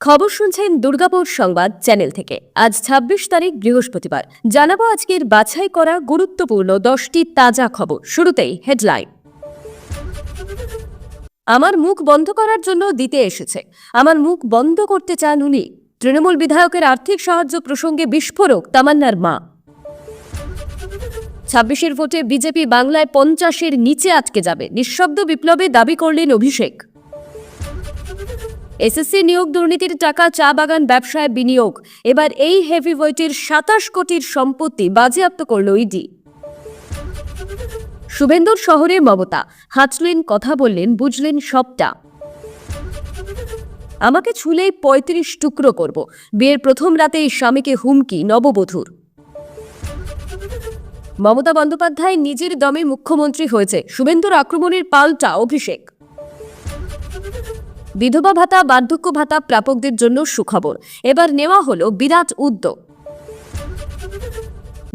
খবর শুনছেন দুর্গাপুর সংবাদ চ্যানেল থেকে। আজ ২৬ তারিখ বৃহস্পতিবার। জানাবো আজকের বাছাই করা গুরুত্বপূর্ণ 10টি তাজা খবর। শুরুতেই হেডলাইন। আমার মুখ বন্ধ করার জন্য দিতে এসেছে। আমার মুখ বন্ধ করতে চান উনি। তৃণমূল বিধায়কের আর্থিক সাহায্য প্রসঙ্গে বিস্ফোরক তামান্নার মা। ২৬-এর ভোটে বিজেপি বাংলায় ৫০-এর নিচে আটকে যাবে, নিঃশব্দ বিপ্লবে দাবি করলেন অভিষেক। এসএসসি নিয়োগ দুর্নীতির টাকা চা বাগান ব্যবসায় বিনিয়োগ। এবার এই হেভিওয়েটের ২৭ কোটির সম্পত্তি বাজেয়াপ্ত করল ইডি। শুভেন্দুর শহরে মমতা হাঁটলেন, কথা বললেন, বুঝলেন সবটা। আমাকে ছুলেই ৩৫ টুকরো করব। বিয়ের প্রথম রাতেই স্বামীকে হুমকি নববধূর। মমতা বন্দ্যোপাধ্যায় নিজের দমে মুখ্যমন্ত্রী হয়েছে। শুভেন্দুর আক্রমণের পাল্টা অভিষেক। বিধবা ভাতা, বার্ধক্য ভাতা প্রাপকদের জন্য সুখবর। এবার নেওয়া হলো বিরাট উদ্যোগ।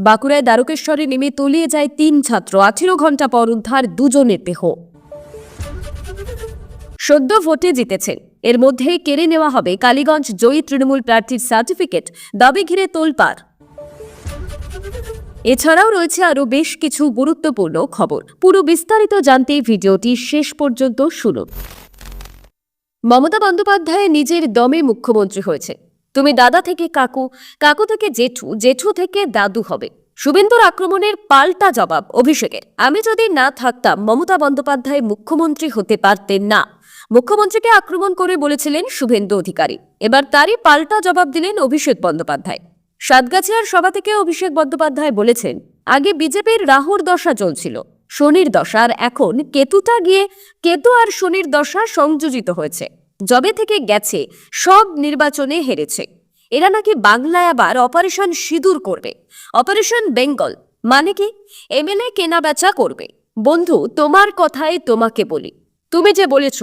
বাঁকুড়ায় দ্বারকেশ্বরে নেমে তলিয়ে যায় ৩ ছাত্র। ১৮ ঘন্টা পর উদ্ধার দুজনের দেহ। সদ্য ভোটে জিতেছেন, এর মধ্যেই কেড়ে নেওয়া হবে কালীগঞ্জ জয়ী তৃণমূল প্রার্থীর সার্টিফিকেট। দাবি ঘিরে তোলপাড়। এছাড়াও রয়েছে আরও বেশ কিছু গুরুত্বপূর্ণ খবর। পুরো বিস্তারিত জানতে ভিডিওটি শেষ পর্যন্ত শুনুন। মমতা বন্দ্যোপাধ্যায় নিজের দমে মুখ্যমন্ত্রী হয়েছে। তুমি দাদা থেকে কাকু, কাকু থেকে জেঠু, জেঠু থেকে দাদু হবে। শুভেন্দুর আক্রমণের পাল্টা জবাব অভিষেকের। আমি যদি না থাকতাম মমতা বন্দ্যোপাধ্যায় মুখ্যমন্ত্রী হতে পারতেন না। মুখ্যমন্ত্রীকে আক্রমণ করে বলেছিলেন শুভেন্দু অধিকারী। এবার তারই পাল্টা জবাব দিলেন অভিষেক বন্দ্যোপাধ্যায়। সাতগাছিয়ার সভা থেকে অভিষেক বন্দ্যোপাধ্যায় বলেছেন, আগে বিজেপির রাহুর দশা চলছিল, শনির দশা, আর এখন কেতুটা গিয়ে কেতু আর শনির দশা সংযোজিত হয়েছে। যবে থেকে গেছে সব নির্বাচনে হেরেছে। এরা নাকি বাংলায় আবার অপারেশন সিঁদুর করবে, অপারেশন বেঙ্গল। মানে কি? এমএলএ কেনা বেচা করবে। বন্ধু, তোমার কথায় তোমাকে বলি, তুমি যে বলেছ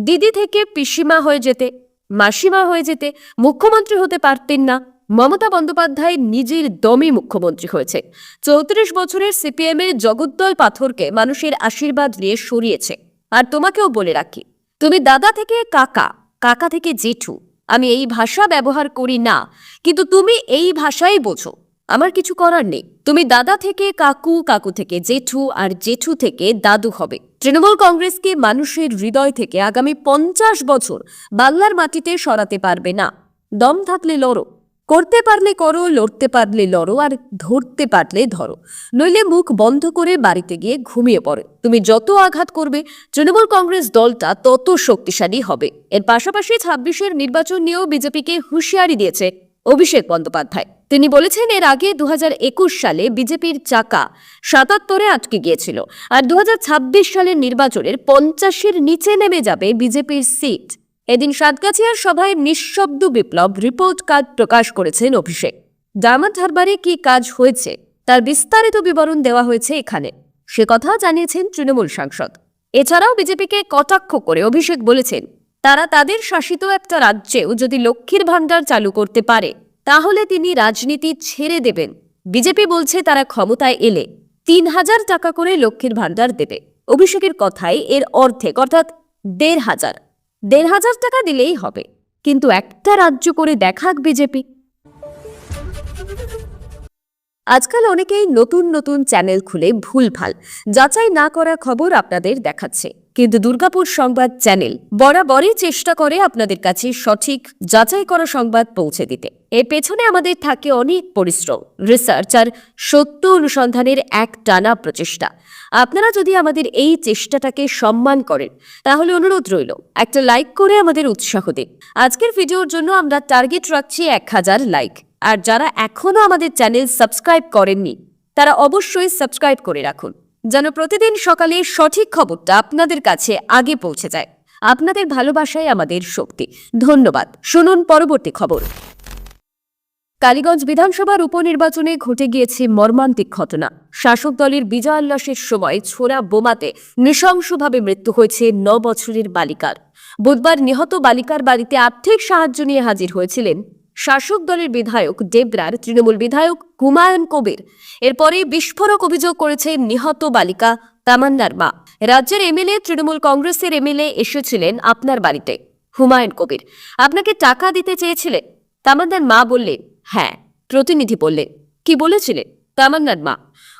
দিদি থেকে পিসিমা হয়ে যেতে, মাসিমা হয়ে যেতে, মুখ্যমন্ত্রী হতে পারতেন না। মমতা বন্দ্যোপাধ্যায় নিজের দমে মুখ্যমন্ত্রী হয়েছে। ৩৪ বছরের সিপিএম এর জগদ্দল পাথরকে মানুষের আশীর্বাদ নিয়ে সরিয়েছে। আর তোমাকেও বলে রাখি, তুমি দাদা থেকে কাকা, কাকা থেকে জেঠু। আমি এই ভাষা ব্যবহার করি না, কিন্তু তুমি এই ভাষাই বোঝো। আমার কিছু করার নেই। তুমি দাদা থেকে কাকু, কাকু থেকে জেঠু, আর জেঠু থেকে দাদু হবে। তৃণমূল কংগ্রেসকে মানুষের হৃদয় থেকে আগামী ৫০ বছর বাংলার মাটিতে সরাতে পারবে না। দম থাকলে লড়ো, করতে পারলে করো, লড়তে পারলে লড়ো, আর ধরতে পারলে ধরো। নইলে মুখ বন্ধ করে বাড়িতে গিয়ে ঘুমিয়ে পড়ে। তুমি যত আঘাত করবে তৃণমূল কংগ্রেস দলটা তত শক্তিশালী হবে। এর পাশাপাশি ২৬-এর নির্বাচন নিয়েও বিজেপিকে হুঁশিয়ারি দিয়েছে অভিষেক বন্দ্যোপাধ্যায়। তিনি বলেছেন, এর আগে ২০২১ সালে বিজেপির চাকা ৭৭-এ আটকে গিয়েছিল, আর ২০২৬ সালের নির্বাচনের ৫০-এর নিচে নেমে যাবে বিজেপির সিট। এদিন সাতগাছিয়ার সভায় নিঃশব্দ বিপ্লব রিপোর্ট কার্ড প্রকাশ করেছেন অভিষেক। ডায়মন্ড হারবারে কি কাজ হয়েছে তার বিস্তারিত বিবরণ দেওয়া হয়েছে এখানে, সে কথা জানিয়েছেন তৃণমূল সাংসদ। এছাড়াও বিজেপিকে কটাক্ষ করে অভিষেক বলেছেন, তারা তাদের শাসিত একটা রাজ্যেও যদি লক্ষ্মীর ভাণ্ডার চালু করতে পারে তাহলে তিনি রাজনীতি ছেড়ে দেবেন। বিজেপি বলছে তারা ক্ষমতায় এলে ৩,০০০ টাকা করে লক্ষ্মীর ভাণ্ডার দেবে। অভিষেকের কথায় এর অর্ধেক, অর্থাৎ ১,৫০০ টাকা দিলেই হবে। কিন্তু একটা রাজ্য করে দেখাক বিজেপি। আজকাল অনেকেই নতুন নতুন চ্যানেল খুলে ভুলভাল যাচাই না করা খবর আপনাদের দেখাচ্ছে, কিন্তু দুর্গাপুর সংবাদ চ্যানেল বরাবরই চেষ্টা করে আপনাদের কাছে সঠিক যাচাই করা সংবাদ পৌঁছে দিতে। এর পেছনে আমাদের থাকে অনেক পরিশ্রম, রিসার্চ আর সত্য অনুসন্ধানের এক টানা প্রচেষ্টা। আপনারা যদি আমাদের এই চেষ্টাটাকে সম্মান করেন তাহলে অনুরোধ রইল, একটা লাইক করে আমাদের উৎসাহ দিন। আজকের ভিডিওর জন্য আমরা টার্গেট রাখছি ১,০০০ লাইক। আর যারা এখনো আমাদের চ্যানেল সাবস্ক্রাইব করেননি তারা অবশ্যই সাবস্ক্রাইব করে রাখুন, যেন প্রতিদিন সকালে সঠিক খবরটা আপনাদের কাছে আগে পৌঁছে যায়। আপনাদের ভালোবাসাই আমাদের শক্তি। ধন্যবাদ। শুনুন পরবর্তী খবর। কালীগঞ্জ বিধানসভার উপনির্বাচনে ঘটে গিয়েছে মর্মান্তিক ঘটনা। শাসক দলের বিজয় উল্লাসের সময় ছোড়া বোমাতে নৃশংসভাবে মৃত্যু হয়েছে ৯ বছরের বালিকার। বুধবার নিহত বালিকার বাড়িতে আর্থিক সাহায্য নিয়ে হাজির হয়েছিলেন শাসক দলের বিধায়ক ডেবরার তৃণমূল বিধায়ক হুমায়ুন কবির। এরপরে বিস্ফোরক অভিযোগ করেছে নিহত বালিকা তামান্নার মা। রাজ্যের এমএলএ, তৃণমূল কংগ্রেসের এমএলএ এসেছিলেন আপনার বাড়িতে। হুমায়ুন কবির, আপনাকে টাকা দিতে চেয়েছিলেন? তামান্নার মা বললেন, হ্যাঁ। প্রতিনিধি বললেন, কি বলেছিলেন? তামান্নার মা,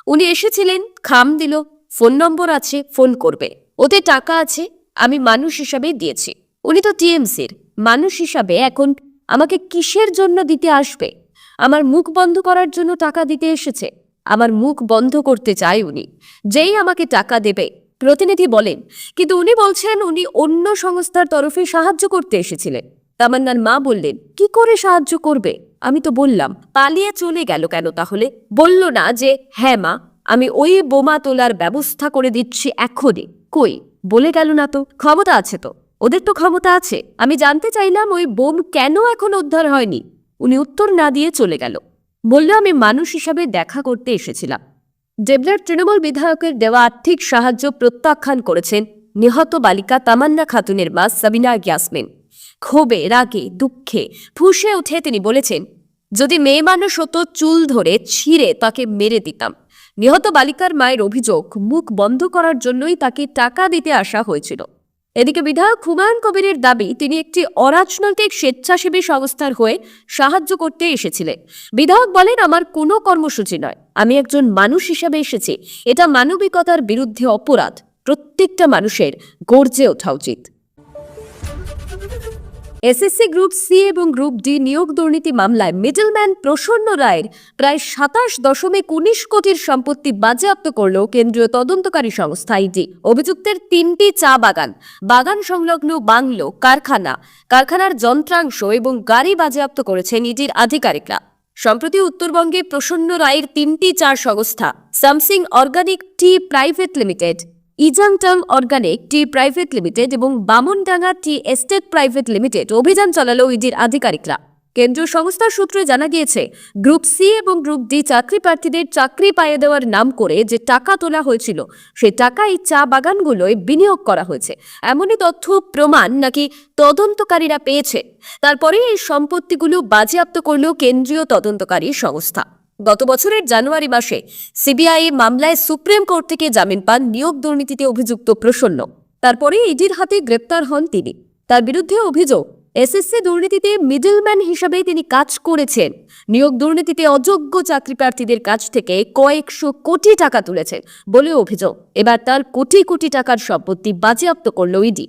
উনি এসেছিলেন, খাম দিল, ফোন নম্বর আছে, ফোন করবে, ওতে টাকা আছে, আমি মানুষ হিসাবে দিয়েছি। উনি তো টিএমসির মানুষ হিসাবে, এখন আমাকে কিসের জন্য দিতে আসবে? আমার মুখ বন্ধ করার জন্য টাকা দিতে এসেছে। আমার মুখ বন্ধ করতে চায় উনি, যেই আমাকে টাকা দেবে। প্রতিনিধি বলেন, কিন্তু উনি বলছেন উনি অন্য সংস্থার তরফে সাহায্য করতে এসেছিলেন। তামান্নার মা বললেন, কি করে সাহায্য করবে? আমি তো বললাম, পালিয়ে চলে গেল কেন তাহলে? বলল না যে হ্যাঁ মা, আমি ওই বোমা তোলার ব্যবস্থা করে দিচ্ছি এখনই? কই, বলে গেল না তো। ক্ষমতা আছে তো, ওদের তো ক্ষমতা আছে। আমি জানতে চাইলাম ওই বোম কেন এখন উদ্ধার হয়নি। উনি উত্তর না দিয়ে চলে গেল। বলল, আমি মানুষ হিসাবে দেখা করতে এসেছিলাম। ডেবলার তৃণমূল বিধায়কের দেওয়া আর্থিক সাহায্য প্রত্যাখ্যান করেছেন নিহত বালিকা তামান্না খাতুনের মা সাবিনা ইয়াসমিন। ক্ষোভে, রাগে, দুঃখে ফুঁসে উঠে তিনি বলেছেন, যদি মেয়ে মানুষ হতো, চুল ধরে ছিঁড়ে তাকে মেরে দিতাম। নিহত বালিকার মায়ের অভিযোগ, মুখ বন্ধ করার জন্যই তাকে টাকা দিতে আসা হয়েছিল। এদিকে বিধায়ক হুমায়ুন কবিরের দাবি, তিনি একটি অরাজনৈতিক স্বেচ্ছাসেবী সংস্থার হয়ে সাহায্য করতে এসেছিলেন। বিধায়ক বলেন, আমার কোনো কর্মসূচি নয়, আমি একজন মানুষ হিসেবে এসেছি। এটা মানবিকতার বিরুদ্ধে অপরাধ। প্রত্যেকটা মানুষের গর্জে ওঠা উচিত। এসএসসি গ্রুপ সি এবং গ্রুপ ডি নিয়োগ দুর্নীতি মামলায় মিডলম্যান প্রসন্ন রায়ের প্রায় 27.19 কোটির সম্পত্তি বাজেয়াপ্ত করল কেন্দ্রীয় তদন্তকারী সংস্থা ইডি। অভিযুক্তের 3টি চা বাগান, বাগান সংলগ্ন বাংলো, কারখানার যন্ত্রাংশ এবং গাড়ি বাজেয়াপ্ত করেছেন ইডির আধিকারিকরা। সম্প্রতি উত্তরবঙ্গে প্রসন্ন রায়ের 3টি চা সংস্থা সামসিং অর্গানিক টি প্রাইভেট লিমিটেড, ইজাংটং অর্গানিক টি প্রাইভেট লিমিটেড এবং Bamandanga tea estate private limited অভিযান চালালো ইডির আধিকারিকরা। কেন্দ্রীয় সংস্থার সূত্রে জানা গিয়েছে, গ্রুপ সি এবং গ্রুপ ডি চাকরি প্রার্থীদের চাকরি পাইয়ে দেওয়ার নাম করে যে টাকা তোলা হয়েছিল, সেই টাকা এই চা বাগানগুলোয় বিনিয়োগ করা হয়েছে, এমনই তথ্য প্রমাণ নাকি তদন্তকারীরা পেয়েছে। তারপরে এই সম্পত্তিগুলো বাজেয়াপ্ত করল কেন্দ্রীয় তদন্তকারী সংস্থা। গত বছরের জানুয়ারি মাসে সিবিআই মামলায় সুপ্রিম কোর্ট থেকে জামিন পান নিয়োগ দুর্নীতিতে অভিযুক্ত প্রসন্ন। তারপরে ইডির হাতে গ্রেপ্তার হন তিনি। তার বিরুদ্ধে অভিযোগ, এসএসসি দুর্নীতিতে মিডলম্যান হিসাবে তিনি কাজ করেছেন। নিয়োগ দুর্নীতিতে অযোগ্য চাকরি প্রার্থীদের কাছ থেকে কয়েকশো কোটি টাকা তুলেছেন বলে অভিযোগ। এবার তার কোটি কোটি টাকার সম্পত্তি বাজেয়াপ্ত করল ইডি।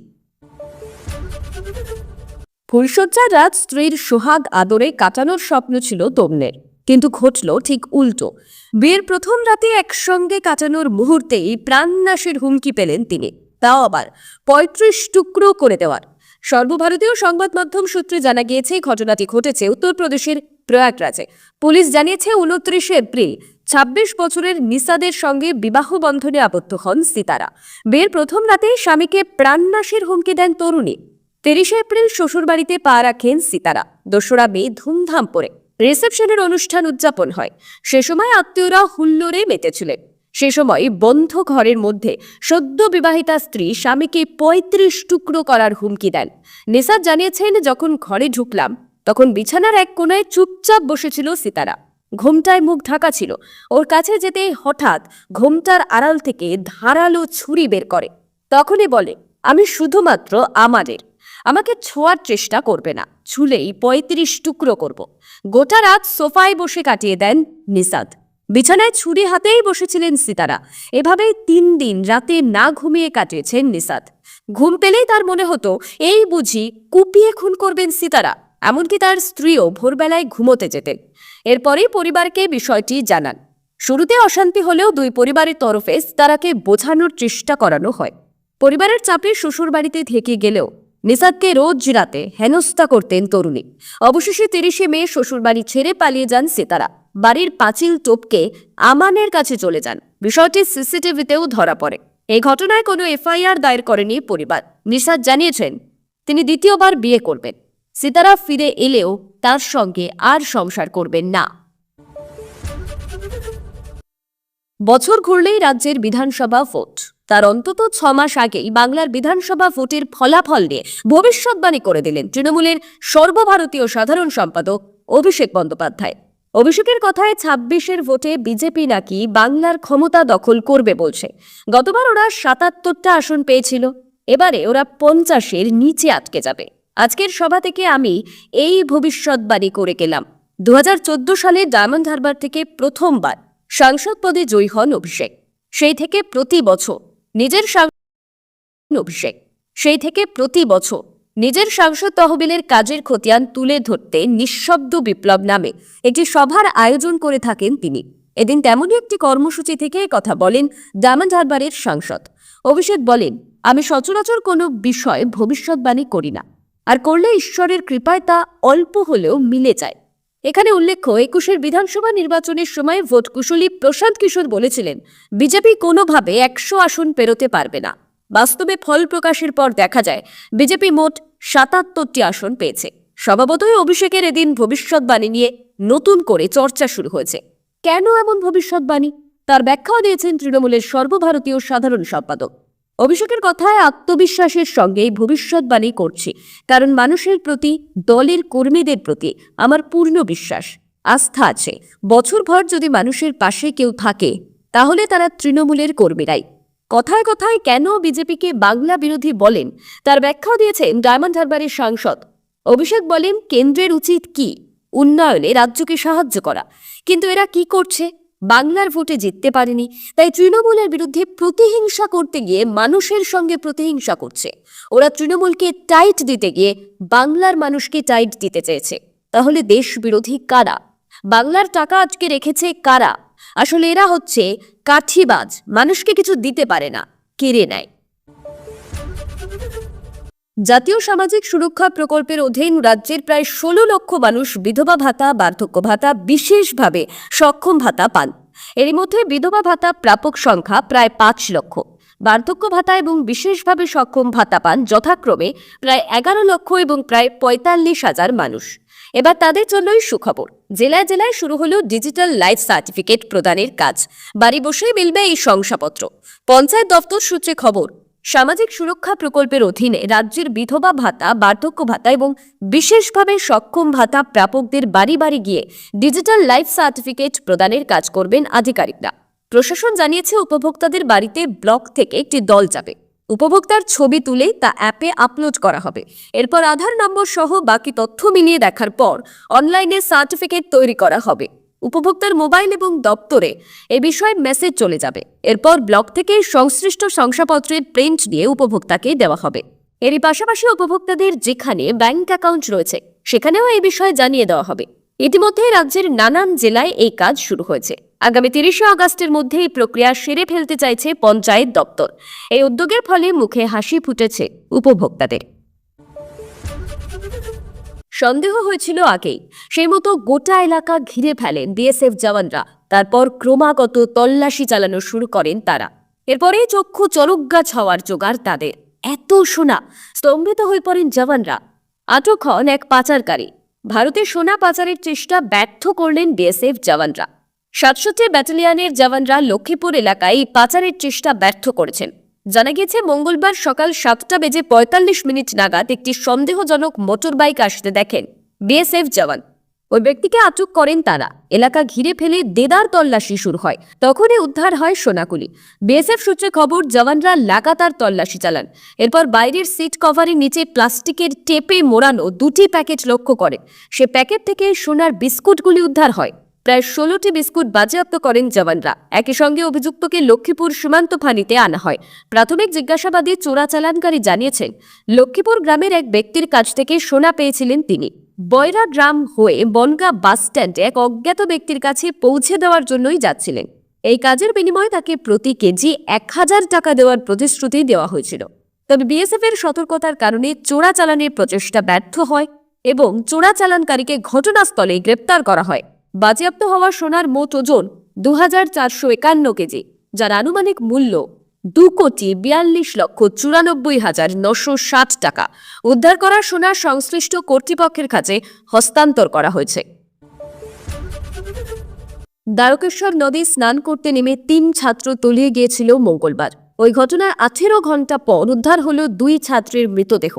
ফুলশয্যার রাত স্ত্রীর সোহাগ আদরে কাটানোর স্বপ্ন ছিল তরুণের, কিন্তু ঘটল ঠিক উল্টো। বিয়ের প্রথম রাতে একসঙ্গে কাটানোর মুহূর্তেই প্রাণনাশের হুমকি পেলেন তিনি, তাও আবার 35 টুকরো করে দেওয়ার। সর্বভারতীয় সংবাদ মাধ্যম সূত্রে জানা গিয়েছে, ঘটনাটি ঘটেছে উত্তরপ্রদেশের প্রয়াগরাজে। পুলিশ জানিয়েছে, 29 এপ্রিল 26 বছরের নিসাদের সঙ্গে বিবাহ বন্ধনে আবদ্ধ হন সিতারা। বিয়ের প্রথম রাতে স্বামীকে প্রাণনাশের হুমকি দেন তরুণী। 30 এপ্রিল শ্বশুরবাড়িতে পা রাখেন সিতারা। 2রা মে ধুমধাম করে রিসেপশনের অনুষ্ঠান উদযাপন হয়। সে সময় আত্মীয়রা হুল্লোড়ে মেতেছিলেন। সে সময় বন্ধ ঘরের মধ্যে সদ্য বিবাহিতা স্ত্রী স্বামীকে 35 টুকরো করার হুমকি দেন। নিসাদ জানিয়েছেন, যখন ঘরে ঢুকলাম তখন বিছানার এক কোণায় চুপচাপ বসেছিল সিতারা। ঘোমটায় মুখ ঢাকা ছিল। ওর কাছে যেতে হঠাৎ ঘোমটার আড়াল থেকে ধারালো ছুরি বের করে। তখনই বলে, আমি শুধুমাত্র আমাকে ছোঁয়ার চেষ্টা করবে না, ছুলেই 35 টুকরো করব। গোটা রাত সোফায় বসে কাটিয়ে দেন নিসাদ। বিছানায় ছুরি হাতেই বসেছিলেন সিতারা। এভাবেই 3 দিন রাতে না ঘুমিয়ে কাটিয়েছেন নিসাদ। ঘুম পেলেই তার মনে হতো, এই বুঝি কুপিয়ে খুন করবেন সিতারা। এমনকি তার স্ত্রীও ভোরবেলায় ঘুমোতে যেতেন। এরপরেই পরিবারকে বিষয়টি জানান। শুরুতে অশান্তি হলেও দুই পরিবারের তরফে সিতারাকে বোঝানোর চেষ্টা করানো হয়। পরিবারের চাপে শ্বশুর বাড়িতে থেকে গেলেও নিসাদকে রোজ রাতে হেনস্থা করতেন তরুণী। অবশেষে 30 মে শ্বশুরবাড়ি ছেড়ে পালিয়ে যান সিতারা। বাড়ির পাঁচিল টপকে আমানের কাছে চলে যান। বিষয়টি সিসিটিভিতেও ধরা পড়ে। এই ঘটনায় কোনো এফআইআর দায়ের করেনি পরিবার। নিসাদ জানিয়েছেন, তিনি দ্বিতীয়বার বিয়ে করবেন। সিতারা ফিরে এলেও তার সঙ্গে আর সংসার করবেন না। বছর ঘুরলেই রাজ্যের বিধানসভা ভোট। তার অন্তত 6 মাস আগেই বাংলার বিধানসভা ভোটের ফলাফল নিয়ে ভবিষ্যৎবাণী করে দিলেন তৃণমূলের সর্বভারতীয় সাধারণ সম্পাদক অভিষেক বন্দ্যোপাধ্যায়। অভিষেকের কথায় 26-এর ভোটে বিজেপি নাকি বাংলার ক্ষমতা দখল করবে বলছে। গতবার ওরা 77টা আসন পেয়েছিল, এবারে ওরা 50-এর নিচে আটকে যাবে। আজকের সভা থেকে আমি এই ভবিষ্যৎবাণী করে গেলাম। 2014 সালে ডায়মন্ড হারবার থেকে প্রথমবার সাংসদ পদে জয়ী হন অভিষেক। সেই থেকে প্রতি বছর নিজের সাংসদ তহবিলের কাজের খতিয়ান তুলে ধরতে নিঃশব্দ বিপ্লব নামে একটি সভার আয়োজন করে থাকেন তিনি। এদিন তেমনই একটি কর্মসূচি থেকে কথা বলেন ডায়মন্ড হারবারের সাংসদ অভিষেক। বলেন, আমি সচরাচর কোনো বিষয়ে ভবিষ্যৎবাণী করি না, আর করলে ঈশ্বরের কৃপায় তা অল্প হলেও মিলে যায়। এখানে উল্লেখ্য, 21-এর বিধানসভা নির্বাচনের সময় ভোট কুশলী প্রশান্ত কিশোর বলেছিলেন বিজেপি কোনোভাবে 100 আসন পেরোতে পারবে না। বাস্তবে ফল প্রকাশের পর দেখা যায় বিজেপি মোট 77টি আসন পেয়েছে। স্বভাবতই অভিষেকের এদিন ভবিষ্যৎবাণী নিয়ে নতুন করে চর্চা শুরু হয়েছে। কেন এমন ভবিষ্যৎবাণী, তার ব্যাখ্যাও দিয়েছেন তৃণমূলের সর্বভারতীয় সাধারণ সম্পাদক। অভিষেকের কথায় আত্মবিশ্বাসের সঙ্গে ভবিষ্যৎবাণী করছি, কারণ মানুষের প্রতি, দলের কর্মীদের প্রতি আমার পূর্ণ বিশ্বাস, আস্থা আছে। বছরভর যদি মানুষের পাশে কেউ থাকে তাহলে তারা তৃণমূলের কর্মীরাই। কথায় কথায় কেন বিজেপিকে বাংলা বিরোধী বলেন তার ব্যাখ্যাও দিয়েছেন ডায়মন্ড হারবারের সাংসদ অভিষেক। বলেন, কেন্দ্রের উচিত কি? উন্নয়নে রাজ্যকে সাহায্য করা, কিন্তু এরা কি করছে? বাংলার ভোটে জিততে পারেনি, তাই তৃণমূলের বিরুদ্ধে প্রতিহিংসা করতে গিয়ে মানুষের সঙ্গে প্রতিহিংসা করছে। ওরা তৃণমূলকে টাইট দিতে গিয়ে বাংলার মানুষকে টাইট দিতে চেয়েছে। তাহলে দেশ বিরোধী কারা? বাংলার টাকা আটকে রেখেছে কারা? আসলে এরা হচ্ছে কাঠিবাজ, মানুষকে কিছু দিতে পারে না, কেড়ে নেয়। জাতীয় সামাজিক সুরক্ষা প্রকল্পের অধীন রাজ্যের প্রায় 16 লক্ষ মানুষ বিধবা ভাতা, বার্ধক্য ভাতা, বিশেষভাবে সক্ষম ভাতা পান। এর মধ্যে বিধবা ভাতা প্রাপক সংখ্যা প্রায় 5 লক্ষ। বার্ধক্য ভাতা এবং বিশেষভাবে সক্ষম ভাতা পান যথাক্রমে প্রায় 11 লক্ষ এবং প্রায় 45,000 মানুষ। এবার তাদের জন্যই সুখবর, জেলায় জেলায় শুরু হলো ডিজিটাল লাইফ সার্টিফিকেট প্রদানের কাজ। বাড়ি বসেই মিলবে এই শংসাপত্র। পঞ্চায়েত দপ্তর সূত্রে খবর, সামাজিক সুরক্ষা প্রকল্পের অধীনে রাজ্যের বিধবা ভাতা, বার্ধক্য ভাতা এবং বিশেষভাবে সক্ষম ভাতা প্রাপকদের বাড়ি বাড়ি গিয়ে ডিজিটাল লাইফ সার্টিফিকেট প্রদানের কাজ করবেন আধিকারিকরা। প্রশাসন জানিয়েছে, উপভোক্তাদের বাড়িতে ব্লক থেকে একটি দল যাবে। উপভোক্তার ছবি তুলে তা অ্যাপে আপলোড করা হবে। এরপর আধার নম্বর সহ বাকি তথ্য মিলিয়ে দেখার পর অনলাইনে সার্টিফিকেট তৈরি করা হবে। উপভোক্তার মোবাইল এবং দপ্তরে এ বিষয়ে মেসেজ চলে যাবে। এরপর ব্লক থেকে সংশ্লিষ্ট শংসাপত্রের প্রিন্ট নিয়ে উপভোক্তাকে দেওয়া হবে। এরই পাশাপাশি উপভোক্তাদের যেখানে ব্যাংক অ্যাকাউন্ট রয়েছে সেখানেও এই বিষয়ে জানিয়ে দেওয়া হবে। ইতিমধ্যে রাজ্যের নানান জেলায় এই কাজ শুরু হয়েছে। আগামী 30শে আগস্টের মধ্যে এই প্রক্রিয়া সেরে ফেলতে চাইছে পঞ্চায়েত দপ্তর। এই উদ্যোগের ফলে মুখে হাসি ফুটেছে উপভোক্তাদের। সন্দেহ হয়েছিল আগেই, সেই মতো গোটা এলাকা ঘিরে ফেলেন বিএসএফ জওয়ানরা। তারপর ক্রমাগত তল্লাশি চালানো শুরু করেন তারা। এরপরে চক্ষু চরকগাছ হওয়ার জোগাড় তাদের। এত সোনা! স্তম্ভিত হয়ে পড়েন জওয়ানরা। আটক হন এক পাচারকারী। ভারতে সোনা পাচারের চেষ্টা ব্যর্থ করলেন বিএসএফ জওয়ানরা। 67 ব্যাটালিয়নের জওয়ানরা লক্ষ্মীপুর এলাকায় পাচারের চেষ্টা ব্যর্থ করেছেন। জানা গিয়েছে, মঙ্গলবার সকাল 7:45 নাগাদ একটি সন্দেহজনক মোটরবাইক আসতে দেখেন বিএসএফ জওয়ান। ওই ব্যক্তিকে আটক করেন তারা। এলাকা ঘিরে ফেলে দেদার তল্লাশি শুরু হয়। তখনই উদ্ধার হয় সোনাকুলি। বিএসএফ সূত্রে খবর, জওয়ানরা লাগাতার তল্লাশি চালান। এরপর বাইরের সিট কভারের নিচে প্লাস্টিকের টেপে মোড়ানো 2টি প্যাকেট লক্ষ্য করে। সে প্যাকেট থেকে সোনার বিস্কুটগুলি উদ্ধার হয়। প্রায় 16টি বিস্কুট বাজেয়াপ্ত করেন জওয়ানরা। একই সঙ্গে অভিযুক্তকে লক্ষ্মীপুর সীমান্ত ফাঁড়িতে আনা হয়। প্রাথমিক জিজ্ঞাসাবাদে চোরাচালানকারী জানিয়েছেন, লক্ষ্মীপুর গ্রামের এক ব্যক্তির কাছ থেকে সোনা পেয়েছিলেন তিনি। বয়রা গ্রাম হয়ে বনগা বাস স্ট্যান্ডে এক অজ্ঞাত ব্যক্তির কাছে পৌঁছে দেওয়ার জন্যই যাচ্ছিলেন। এই কাজের বিনিময়ে তাকে প্রতি কেজি 1000 টাকা দেওয়ার প্রতিশ্রুতি দেওয়া হয়েছিল। তবে বিএসএফ এর সতর্কতার কারণে চোরাচালানের প্রচেষ্টা ব্যর্থ হয় এবং চোরাচালানকারীকে ঘটনাস্থলে গ্রেপ্তার করা হয়। বাজেয়াপ্ত হওয়া সোনার মোট ওজন 2451 কেজি, যার আনুমানিক মূল্য 2,42,94,960 টাকা। উদ্ধার করা সোনা সংশ্লিষ্ট কর্তৃপক্ষের কাছে হস্তান্তর করা হয়েছে। দ্বারকেশ্বর নদী স্নান করতে নেমে 3 ছাত্র তলিয়ে গিয়েছিল মঙ্গলবার। ওই ঘটনার 18 ঘন্টা পর উদ্ধার হলো 2 ছাত্রের মৃতদেহ।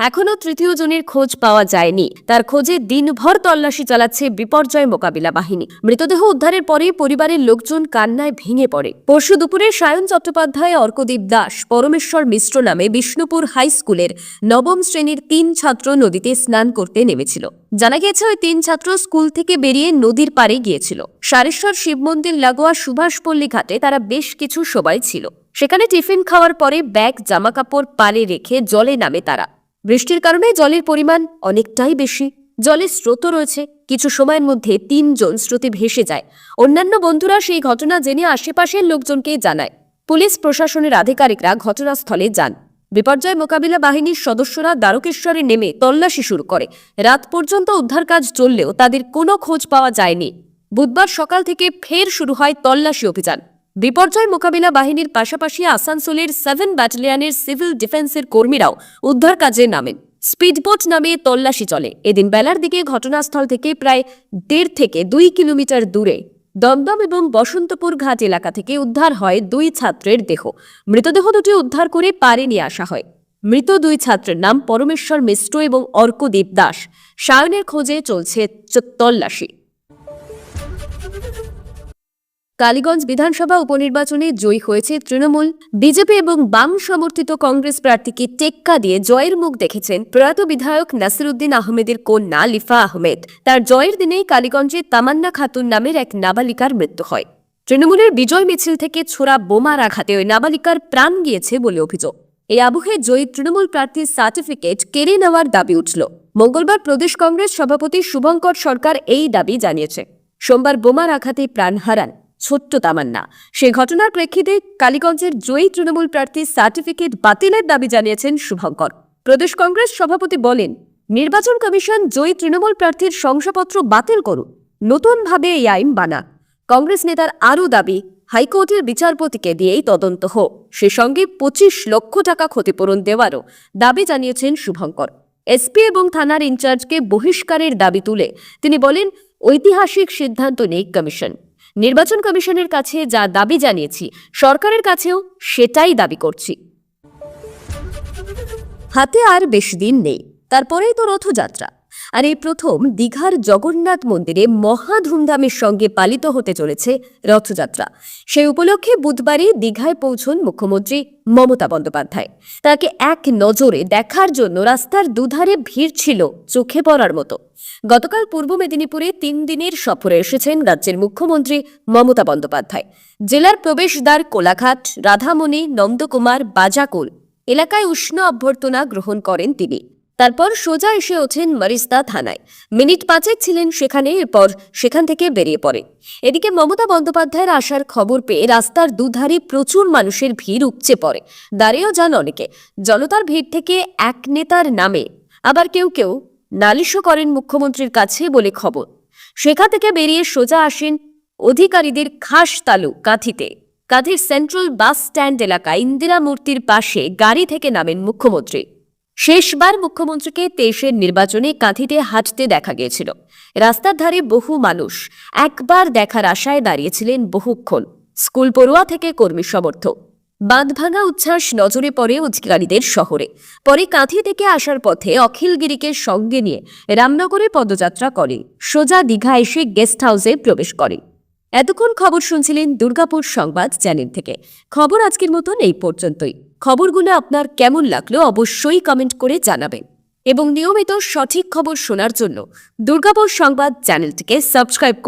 এখনও তৃতীয় জনের খোঁজ পাওয়া যায়নি। তার খোঁজে দিনভর তল্লাশি চালাচ্ছে বিপর্যয় মোকাবিলা বাহিনী। মৃতদেহ উদ্ধারের পরে পরিবারের লোকজন কান্নায় ভেঙে পড়ে। পরশু দুপুরে সায়ন চট্টোপাধ্যায়, অর্কদীপ দাস, পরমেশ্বর মিশ্র নামে বিষ্ণুপুর হাই স্কুলের 9ম শ্রেণীর 3 ছাত্র নদীতে স্নান করতে নেমেছিল। জানা গিয়েছে ওই 3 ছাত্র স্কুল থেকে বেরিয়ে নদীর পাড়ে গিয়েছিল। সারেশ্বর শিব মন্দির লাগোয়া সুভাষপল্লী ঘাটে তারা বেশ কিছু সময় ছিল। সেখানে টিফিন খাওয়ার পরে ব্যাগ জামাকাপড় পাড়ে রেখে জলে নামে তারা। বৃষ্টির কারণে জলের পরিমাণ অনেকটাই বেশি। জলের স্রোতও রয়েছে। কিছু সময়ের মধ্যে 3 জন স্রোতে ভেসে যায়। অন্যান্য বন্ধুরা সেই ঘটনা জেনে আশেপাশের লোকজনকে জানায়। পুলিশ প্রশাসনের আধিকারিকরা ঘটনাস্থলে যান। বিপর্যয় মোকাবিলা বাহিনীর সদস্যরা দ্বারকেশ্বরে নেমে তল্লাশি শুরু করে। রাত পর্যন্ত উদ্ধার কাজ চললেও তাদের কোনো খোঁজ পাওয়া যায়নি। বুধবার সকাল থেকে ফের শুরু হয় তল্লাশি অভিযান। বিপর্যয় মোকাবিলা বাহিনীর পাশাপাশি আসানসোলের 7 ব্যাটালিয়নের সিভিল ডিফেন্সের কর্মীরাও উদ্ধার কাজে নামেন। স্পিডবোট নামিয়ে তল্লাশি চলে। এদিন বেলার দিকে ঘটনাস্থল থেকে প্রায় 1.5 থেকে 2 কিলোমিটার দূরে দমদম এবং বসন্তপুর ঘাট এলাকা থেকে উদ্ধার হয় 2 ছাত্রের দেহ। মৃতদেহ দুটি উদ্ধার করে পাড়ে নিয়ে আসা হয়। মৃত 2 ছাত্রের নাম পরমেশ্বর মিশ্র এবং অর্কদীপ দাস। সায়নের খোঁজে চলছে তল্লাশি। কালীগঞ্জ বিধানসভা উপনির্বাচনে জয়ী হয়েছে তৃণমূল। বিজেপি এবং বাম সমর্থিত কংগ্রেস প্রার্থীকে টেক্কা দিয়ে জয়ের মুখ দেখেছেন প্রয়াত বিধায়ক নাসিরউদ্দিন আহমেদের কন্যা লিফা আহমেদ। তার জয়ের দিনেই কালীগঞ্জে তামান্না খাতুন নামের এক নাবালিকার মৃত্যু হয়। তৃণমূলের বিজয় মিছিল থেকে ছোড়া বোমার আঘাতে ওই নাবালিকার প্রাণ গিয়েছে বলে অভিযোগ। এই আবহে জয়ী তৃণমূল প্রার্থীর সার্টিফিকেট কেড়ে নেওয়ার দাবি উঠল। মঙ্গলবার প্রদেশ কংগ্রেস সভাপতি শুভঙ্কর সরকার এই দাবি জানিয়েছে। সোমবার বোমার আঘাতে প্রাণ হারান ছোট্ট তামান্না। সে ঘটনার প্রেক্ষিতে কালীগঞ্জের জয়ী তৃণমূল প্রার্থীর সার্টিফিকেট বাতিলের দাবি জানিয়েছেন শুভঙ্কর। প্রদেশ কংগ্রেস সভাপতি বলেন, নির্বাচন কমিশন জয়ী তৃণমূল প্রার্থীর শংসাপত্র বাতিল করুন, নতুনভাবে এই আইন বানাক। কংগ্রেস নেতার আরও দাবি, হাইকোর্টের বিচারপতিকে দিয়েই তদন্ত হোক। সে সঙ্গে 25 লক্ষ টাকা ক্ষতিপূরণ দেওয়ারও দাবি জানিয়েছেন শুভঙ্কর। এসপি এবং থানার ইনচার্জকে বহিষ্কারের দাবি তুলে তিনি বলেন, ঐতিহাসিক সিদ্ধান্ত নেই কমিশন। নির্বাচন কমিশনের কাছে যা দাবি জানিয়েছি, সরকারের কাছেও সেটাই দাবি করছি। হাতে আর বেশি দিন নেই, তারপরেই তো রথযাত্রা। আর এই প্রথম দীঘার জগন্নাথ মন্দিরে মহা ধুমধামের সঙ্গে পালিত হতে চলেছে রথযাত্রা। সেই উপলক্ষে বুধবারই দীঘায় পৌঁছন মুখ্যমন্ত্রী মমতা বন্দ্যোপাধ্যায়। তাকে এক নজরে দেখার জন্য রাস্তার দুধারে ভিড় ছিল চোখে পড়ার মতো। গতকাল পূর্ব মেদিনীপুরে 3 দিনের সফরে এসেছেন রাজ্যের মুখ্যমন্ত্রী মমতা বন্দ্যোপাধ্যায়। জেলার প্রবেশদ্বার কোলাঘাট, রাধামণি, নন্দকুমার, বাজাকুল এলাকায় উষ্ণ অভ্যর্থনা গ্রহণ করেন তিনি। তারপর সোজা এসে ওঠেন মরিস্তা থানায়। মিনিট 5 ছিলেন সেখানে, এরপর সেখান থেকে বেরিয়ে পড়ে। এদিকে মমতা বন্দ্যোপাধ্যায়ের আসার খবর পেয়ে রাস্তার দুধারে প্রচুর মানুষের ভিড় উপচে পড়ে। দাঁড়িয়েও যান অনেকে। জনতার ভিড় থেকে এক নেতার নামে আবার কেউ কেউ নালিশও করেন মুখ্যমন্ত্রীর কাছে বলে খবর। সেখান থেকে বেরিয়ে সোজা আসেন অধিকারীদের খাস তালু কাঁথিতে। কাঁথির সেন্ট্রাল বাস স্ট্যান্ড এলাকায় ইন্দিরা মূর্তির পাশে গাড়ি থেকে নামেন মুখ্যমন্ত্রী। শেষবার মুখ্যমন্ত্রীকে 23-এর নির্বাচনে কাঁথিতে হাঁটতে দেখা গিয়েছিল। রাস্তার ধারে বহু মানুষ একবার দেখার আশায় দাঁড়িয়েছিলেন বহুক্ষণ। স্কুল পড়ুয়া থেকে কর্মী সমর্থক। বাঁধভাঙা উচ্ছ্বাস নজরে পড়ে অধিকারীদের শহরে। পরে কাঁথি থেকে আসার পথে অখিলগিরিকে সঙ্গে নিয়ে রামনগরে পদযাত্রা করে সোজা দীঘা এসে গেস্ট হাউসে প্রবেশ করে। এতক্ষণ খবর শুনছিলেন দুর্গাপুর সংবাদ চ্যানেল থেকে। খবর আজকের মতন এই পর্যন্তই। খবরগুলো আপনার কেমন লাগলো অবশ্যই কমেন্ট করে জানাবেন এবং নিয়মিত সঠিক খবর শোনার জন্য দুর্গাপুর সংবাদ চ্যানেলটিকে সাবস্ক্রাইব করুন।